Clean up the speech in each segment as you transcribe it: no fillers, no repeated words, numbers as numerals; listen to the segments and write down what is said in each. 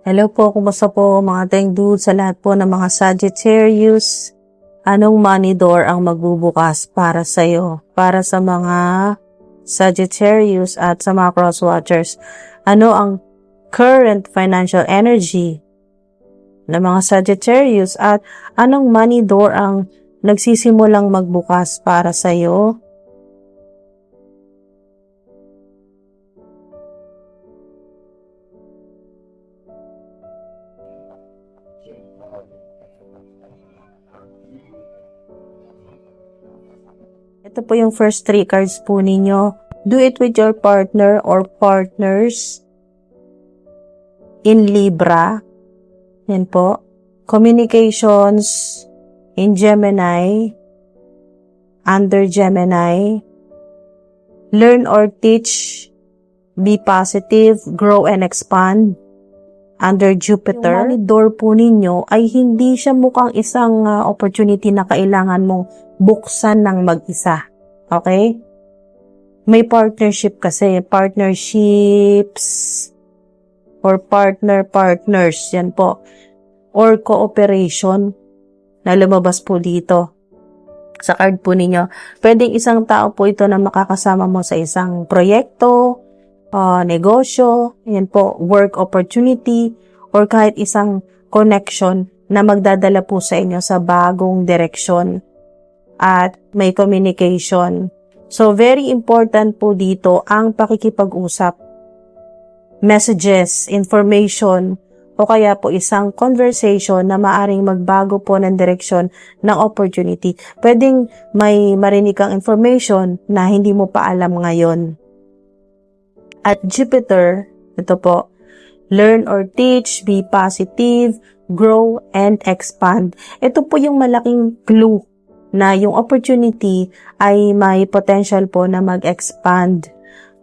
Hello po, kumusta po mga teng dude sa lahat po ng mga Sagittarius? Anong money door ang magbubukas para sa iyo? Para sa mga Sagittarius at sa mga crosswatchers, ano ang current financial energy ng mga Sagittarius at anong money door ang nagsisimulang magbukas para sa iyo? Ito po yung first 3 cards po ninyo. Do it with your partner or partners in Libra. Yan po. Communications in Gemini, under Gemini. Learn or teach, be positive, grow and expand, under Jupiter. Yung money door po ninyo ay hindi siya mukhang isang opportunity na kailangan mong buksan ng mag-isa. Okay? May partnership kasi. Partnerships or partners. Yan po. Or cooperation na lumabas po dito sa card po ninyo. Pwedeng isang tao po ito na makakasama mo sa isang proyekto, negosyo, yan po, work opportunity, or kahit isang connection na magdadala po sa inyo sa bagong direksyon at may communication. So, very important po dito ang pakikipag-usap, messages, information, o kaya po isang conversation na maaring magbago po ng direksyon ng opportunity. Pwedeng may marinig kang information na hindi mo pa alam ngayon. At Jupiter, ito po, learn or teach, be positive, grow, and expand. Ito po yung malaking clue na yung opportunity ay may potential po na mag-expand.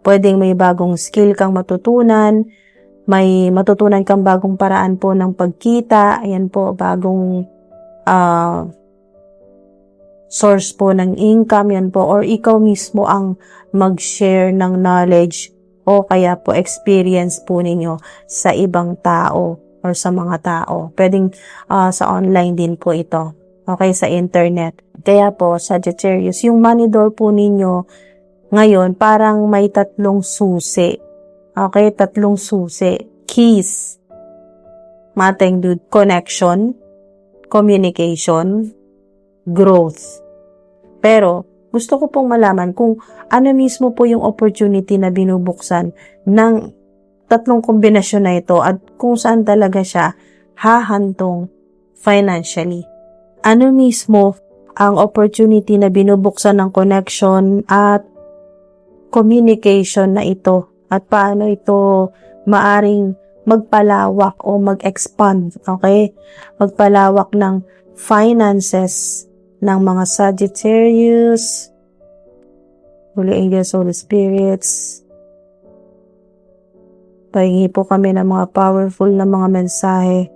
Pwedeng may bagong skill kang matutunan, may matutunan kang bagong paraan po ng pagkita, ayan po, bagong source po ng income, yan po, or ikaw mismo ang mag-share ng knowledge o kaya po experience po ninyo sa ibang tao or sa mga tao. Pwedeng sa online din po ito. Okay, sa internet. Kaya po, Sagittarius, yung money door po ninyo ngayon parang may 3 susi. Okay, 3 susi. Keys. Mateng dude. Connection, communication, growth. Pero, gusto ko pong malaman kung ano mismo po yung opportunity na binubuksan ng 3 kombinasyon na ito at kung saan talaga siya hahantong financially. Ano mismo ang opportunity na binubuksan ng connection at communication na ito at paano ito maaring magpalawak o mag-expand, okay? Magpalawak ng finances ng mga Sagittarius, Holy Angels, Holy Spirits. Pahingi po kami ng mga powerful na mga mensahe.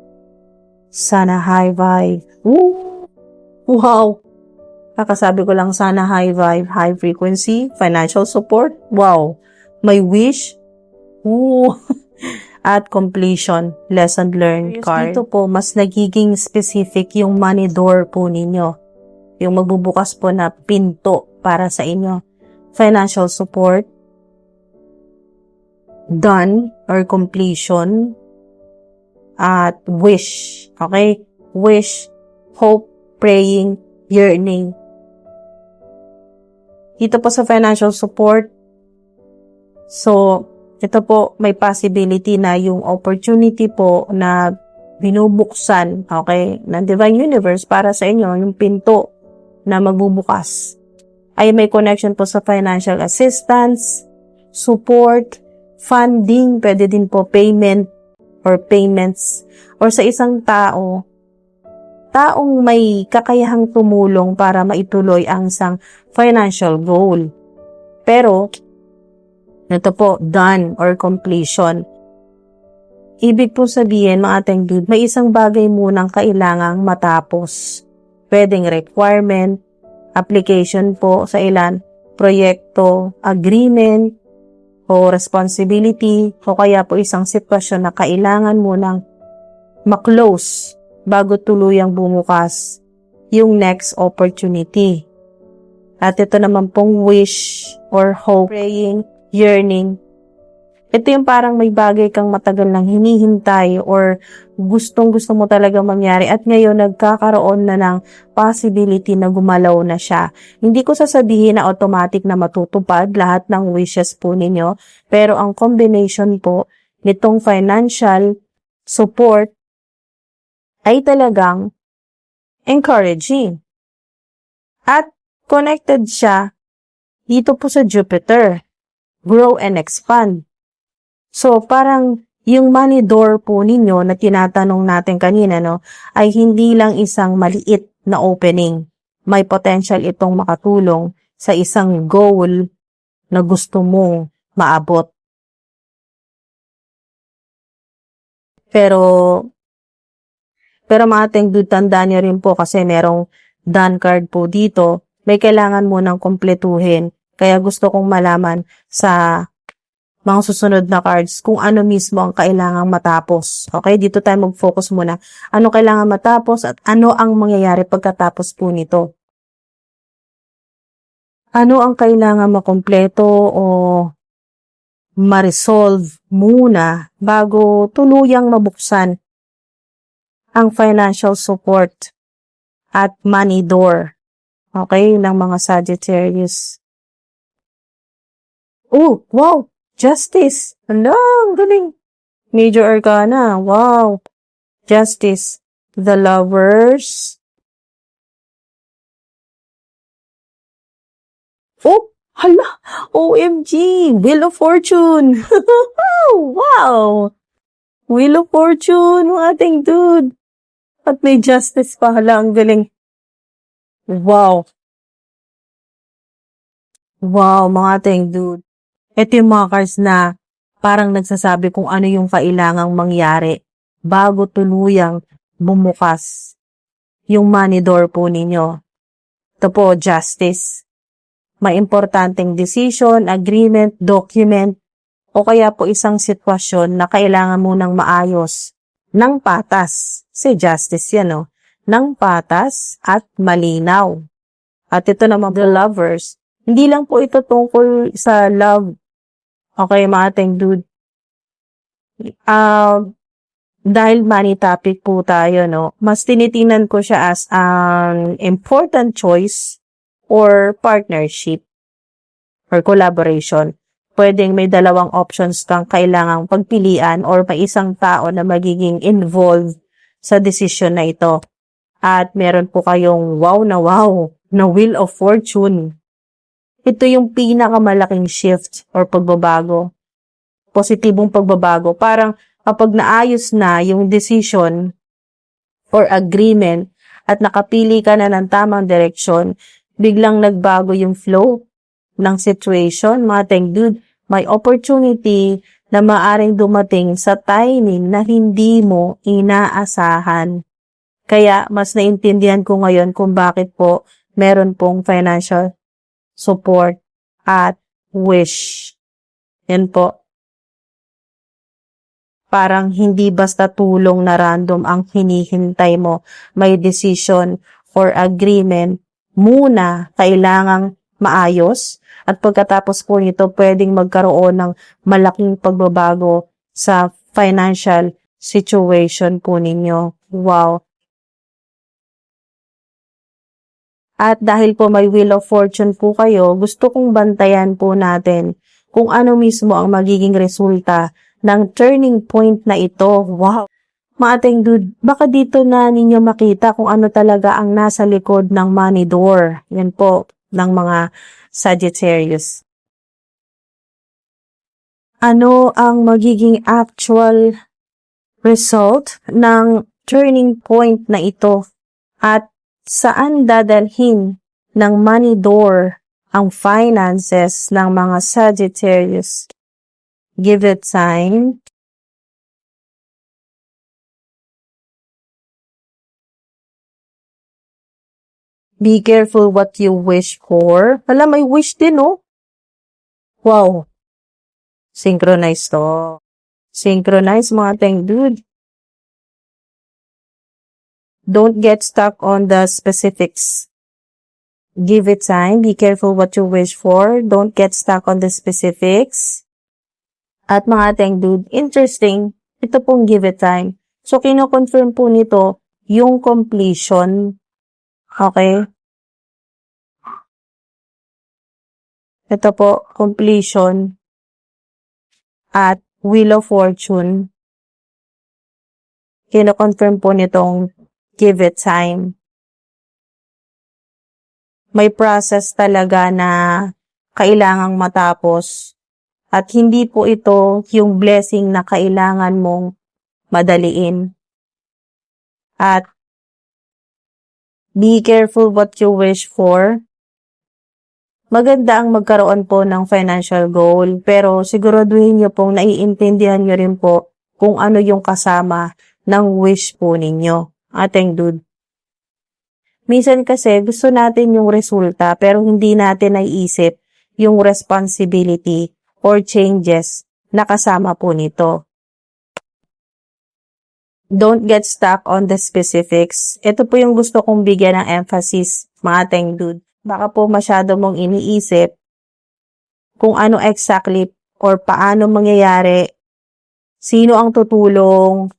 Sana high vibe. Woo! Wow! Kakasabi ko lang sana high vibe, high frequency, financial support. Wow! May wish. Ooh! At completion, lesson learned card. Dito po, mas nagiging specific yung money door po ninyo. Yung magbubukas po na pinto para sa inyo. Financial support, done or completion, at wish. Okay? Wish, hope, praying, yearning. Dito po sa financial support, so, ito po may possibility na yung opportunity po na binubuksan, okay, ng Divine Universe para sa inyo, yung pinto na magbubukas, ay may connection po sa financial assistance, support, funding, pwede din po payment or payments, or sa isang taong may kakayahang tumulong para maituloy ang isang financial goal. Pero, ito po, done or completion. Ibig po sabihin, mga teng dude, may isang bagay munang kailangang matapos. Pwedeng requirement, application po sa ilan, proyekto, agreement, o responsibility, o kaya po isang sitwasyon na kailangan munang ma-close bago tuluyang bumukas yung next opportunity. At ito naman pong wish or hope, praying, yearning. Ito yung parang may bagay kang matagal nang hinihintay or gustong-gusto mo talaga mangyari at ngayon nagkakaroon na ng possibility na gumalaw na siya. Hindi ko sasabihin na automatic na matutupad lahat ng wishes po ninyo, pero ang combination po nitong financial support ay talagang encouraging. At connected siya dito po sa Jupiter, grow and expand. So, parang yung money door po ninyo na tinatanong natin kanina, no, ay hindi lang isang maliit na opening. May potential itong makatulong sa isang goal na gusto mong maabot. Pero mga tengdud, tandaan nyo rin po kasi merong done card po dito. May kailangan mo nang kumpletuhin. Kaya gusto kong malaman sa mga susunod na cards kung ano mismo ang kailangang matapos. Okay, dito tayo mag-focus muna. Ano kailangan matapos at ano ang mangyayari pagkatapos po nito? Ano ang kailangan makompleto o ma-resolve muna bago tuluyang mabuksan ang financial support at money door, okay, ng mga Sagittarius. Oh, wow! Justice! Hala, ang galing! Major Arcana, wow! Justice. The Lovers. Oh, hala! OMG! Wheel of Fortune! Wow! Wheel of Fortune, mga ating dude! At may Justice pa, hala, ang galing. Wow! Wow, mga ating dude. Ito yung mga cards na parang nagsasabi kung ano yung kailangang mangyari bago tuluyang bumukas yung money door po ninyo. Ito po, Justice. May importanteng decision, agreement, document, o kaya po isang sitwasyon na kailangan mo nang maayos ng patas. Si Justice yan, no? Ng patas at malinaw. At ito naman The Lovers. Hindi lang po ito tungkol sa love. Okay, mga ating dude. Dahil money topic po tayo, no, mas tinitingnan ko siya as an important choice or partnership or collaboration. Pwedeng may dalawang options kang kailangang pagpilian or may isang tao na magiging involved sa decision na ito. At meron po kayong wow na Wheel of Fortune. Ito yung pinakamalaking shift or pagbabago. Positibong pagbabago. Parang kapag naayos na yung decision or agreement at nakapili ka na ng tamang direksyon, biglang nagbago yung flow ng situation. Mga tengdud, may opportunity na maaring dumating sa timing na hindi mo inaasahan. Kaya mas naintindihan ko ngayon kung bakit po meron pong financial support at wish. Yan po. Parang hindi basta tulong na random ang hinihintay mo. May decision or agreement muna kailangang maayos at pagkatapos po nito pwedeng magkaroon ng malaking pagbabago sa financial situation po ninyo. Wow! At dahil po may Wheel of Fortune po kayo, gusto kong bantayan po natin kung ano mismo ang magiging resulta ng turning point na ito. Wow! Mga ating dude, baka dito na ninyo makita kung ano talaga ang nasa likod ng money door. Yan po, ng mga Sagittarius. Ano ang magiging actual result ng turning point na ito? At saan dadalhin ng money door ang finances ng mga Sagittarius? Give it time. Be careful what you wish for. Hala, may wish din, oh. Wow. Synchronize to. Synchronize, mga teng dude. Don't get stuck on the specifics. Give it time. Be careful what you wish for. Don't get stuck on the specifics. At mga teng dude, interesting, ito pong give it time. So, kino-confirm po nito yung completion. Okay? Ito po, completion at Wheel of Fortune. Kino-confirm po nitong give it time. May process talaga na kailangang matapos at hindi po ito yung blessing na kailangan mong madaliin. At be careful what you wish for. Maganda ang magkaroon po ng financial goal, pero siguraduhin nyo pong naiintindihan nyo rin po kung ano yung kasama ng wish po ninyo. Ating dude. Minsan kasi gusto natin yung resulta pero hindi natin naiisip yung responsibility or changes na kasama po nito. Don't get stuck on the specifics. Ito po yung gusto kong bigyan ng emphasis, mga teng dude. Baka po masyado mong iniisip kung ano exactly or paano mangyayari, sino ang tutulong,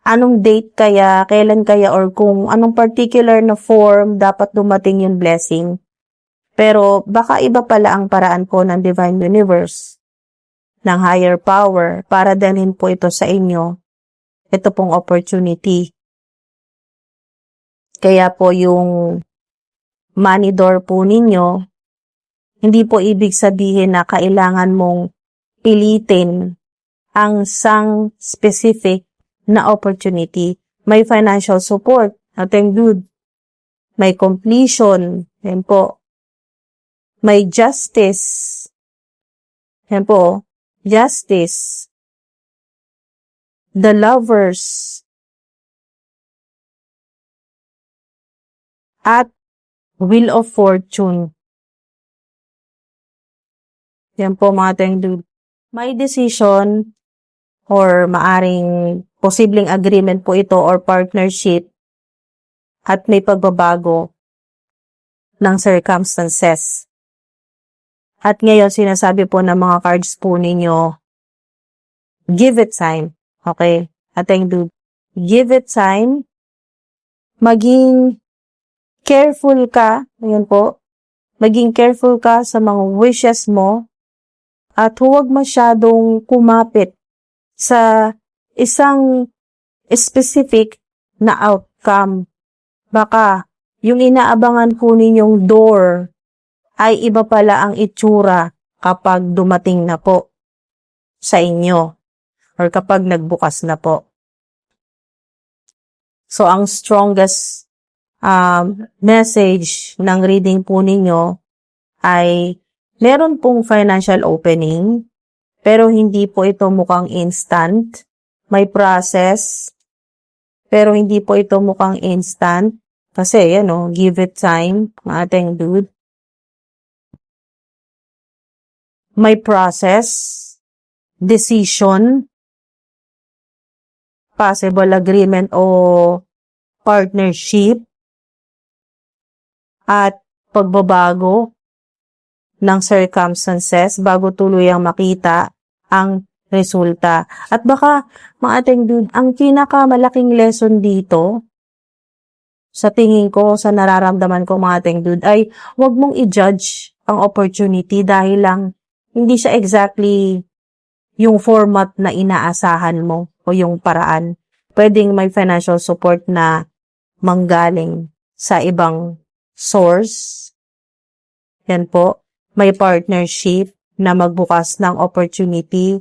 anong date kaya, kailan kaya, or kung anong particular na form dapat dumating yung blessing. Pero baka iba pala ang paraan po ng Divine Universe, ng higher power, para dalhin po ito sa inyo. Ito pong opportunity. Kaya po yung money door po ninyo, hindi po ibig sabihin na kailangan mong pilitin ang sang specific na opportunity. May financial support, ating good. May completion, yan po. May justice, yan po, justice. The lovers. At Wheel of Fortune. Yan po mga ating dude. May decision or maaring posibleng agreement po ito or partnership at may pagbabago ng circumstances. At ngayon sinasabi po ng mga cards po ninyo, give it time. Okay? Ating dude, give it time. Maging careful ka, ayan po, maging careful ka sa mga wishes mo at huwag masyadong kumapit sa isang specific na outcome. Baka yung inaabangan po ninyong door ay iba pala ang itsura kapag dumating na po sa inyo or kapag nagbukas na po. So, ang strongest message ng reading po ninyo ay meron pong financial opening pero hindi po ito mukhang instant. May process, pero hindi po ito mukhang instant. Kasi, give it time, ang ating dude. May process, decision, possible agreement o partnership, at pagbabago ng circumstances bago tuluyang makita ang resulta. At baka, mga ating dude, ang pinakamalaking lesson dito, sa tingin ko, sa nararamdaman ko mga ating dude, ay huwag mong i-judge ang opportunity dahil lang hindi siya exactly yung format na inaasahan mo o yung paraan. Pwedeng may financial support na manggaling sa ibang source. Yan po. May partnership na magbukas ng opportunity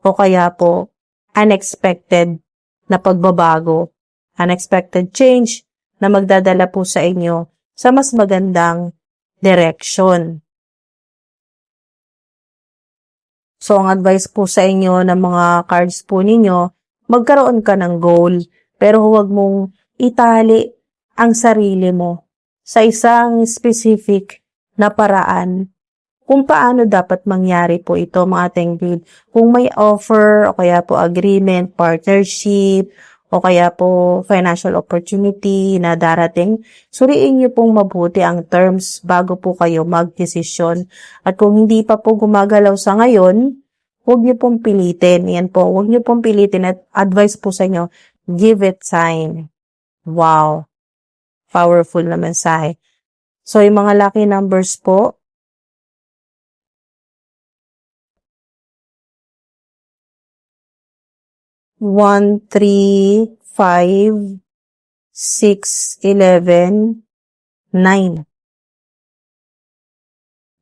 o kaya po unexpected na pagbabago, unexpected change na magdadala po sa inyo sa mas magandang direction. So, ang advice po sa inyo ng mga cards po ninyo, magkaroon ka ng goal, pero huwag mong itali ang sarili mo sa isang specific na paraan kung paano dapat mangyari po ito mga ating build. Kung may offer o kaya po agreement, partnership, o kaya po financial opportunity na darating, suriin niyo pong mabuti ang terms bago po kayo magdesisyon. At kung hindi pa po gumagalaw sa ngayon, huwag niyo pong pilitin. Yan po, huwag niyo pong pilitin at advice po sa inyo, give it time. Wow, powerful na mensahe. So, yung mga lucky numbers po, 1, 3, 5, 6, 11, 9.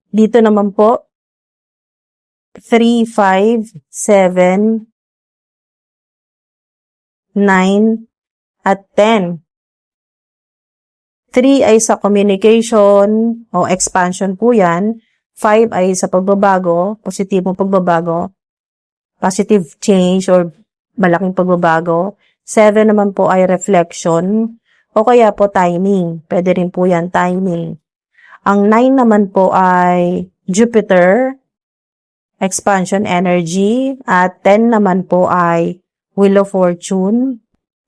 Dito naman po, 3, 5, 7, 9, at 10. 3 ay sa communication o expansion po yan. 5 ay sa pagbabago, positibong pagbabago, positive change or malaking pagbabago. 7 naman po ay reflection o kaya po timing. Pwede rin po yan, timing. Ang 9 naman po ay Jupiter, expansion energy. At 10 naman po ay Wheel of Fortune,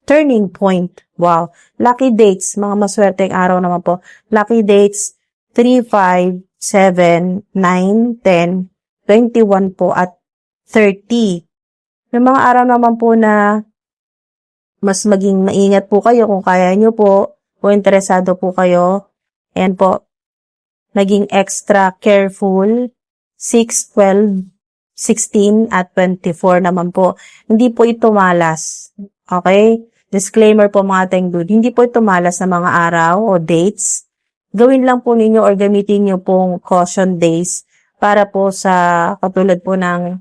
turning point. Wow. Lucky dates, mga maswerteng araw naman po. Lucky dates, 3, 5, 7, 9, 10, 21 po at 30. May mga araw naman po na mas maging maingat po kayo kung kaya nyo po o interesado po kayo. Ayan po, naging extra careful. 6, 12, 16 at 24 naman po. Hindi po ito malas. Okay? Disclaimer po mga tengdud, hindi po ito malas na mga araw o dates. Gawin lang po ninyo or gamitin nyo pong caution days para po sa katulad po ng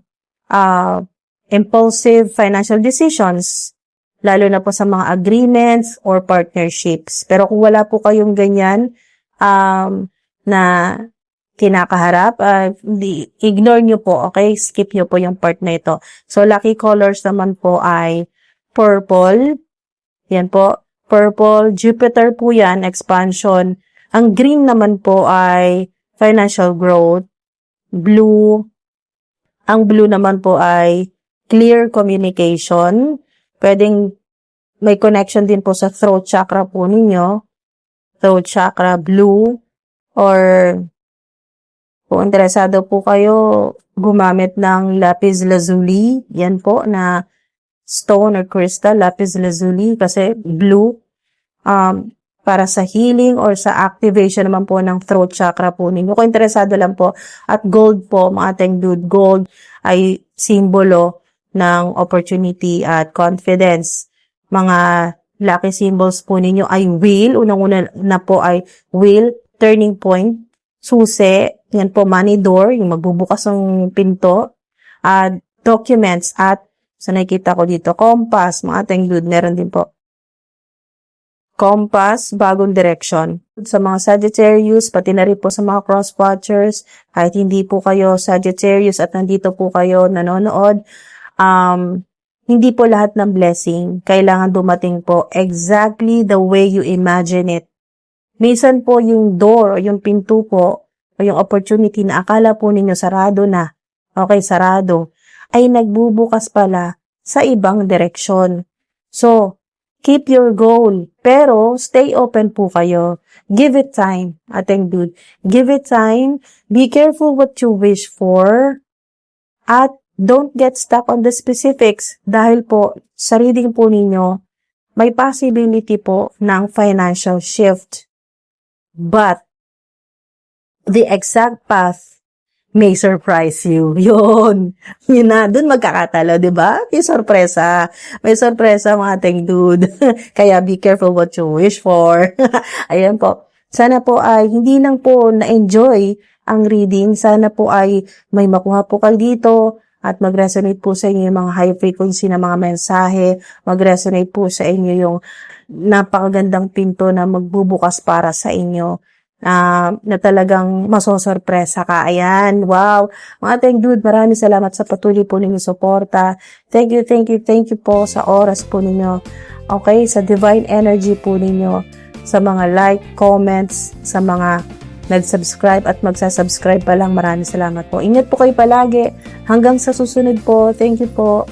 impulsive financial decisions, lalo na po sa mga agreements or partnerships. Pero kung wala po kayong ganyan na kinakaharap, ignore nyo po, okay? Skip nyo po yung part na ito. So, lucky colors naman po ay purple. Yan po, purple. Jupiter po yan, expansion. Ang green naman po ay financial growth. Blue. Ang blue naman po ay clear communication. Pwedeng may connection din po sa throat chakra po ninyo. Throat chakra, blue. Or kung interesado po kayo, gumamit ng lapis lazuli. Yan po na stone or crystal, lapis lazuli. Kasi blue. Para sa healing or sa activation naman po ng throat chakra po ninyo. Kung interesado lang po. At gold po, mga tengdud, gold ay simbolo ng opportunity at confidence. Mga lucky symbols po ninyo ay wheel. Unang-una na po ay wheel, turning point, susi, yan po money door, yung magbubukas ng pinto, at documents, at sa nakikita ko dito, compass, mga tengdud, meron din po. Compass, bagong direction. Sa mga Sagittarius, pati na rin po sa mga cross-watchers, kahit hindi po kayo Sagittarius at nandito po kayo nanonood, hindi po lahat ng blessing kailangan dumating po exactly the way you imagine it. Minsan po yung door o yung pinto po o yung opportunity na akala po ninyo sarado na, okay, sarado, ay nagbubukas pala sa ibang direksyon. So, keep your goal, pero stay open po kayo. Give it time, ating dude. Give it time. Be careful what you wish for. At don't get stuck on the specifics dahil po sa reading po ninyo, may possibility po ng financial shift. But the exact path may surprise you. Yun. Yun na. Dun magkakatalo, di ba? May sorpresa. May sorpresa, mga tengdud. Kaya be careful what you wish for. Ayan po. Sana po ay hindi lang po na-enjoy ang reading. Sana po ay may makuha po kayo dito at mag-resonate po sa inyo yung mga high frequency na mga mensahe. Mag-resonate po sa inyo yung napakagandang pinto na magbubukas para sa inyo. Na talagang masosorpresa ka. Ayan, wow. Mga tengdud, maraming salamat sa patuloy po ninyong suporta. Thank you po sa oras po ninyo. Okay, sa divine energy po ninyo. Sa mga like, comments, sa mga nag-subscribe at magsasubscribe pa lang. Maraming salamat po. Ingat po kayo palagi. Hanggang sa susunod po. Thank you po.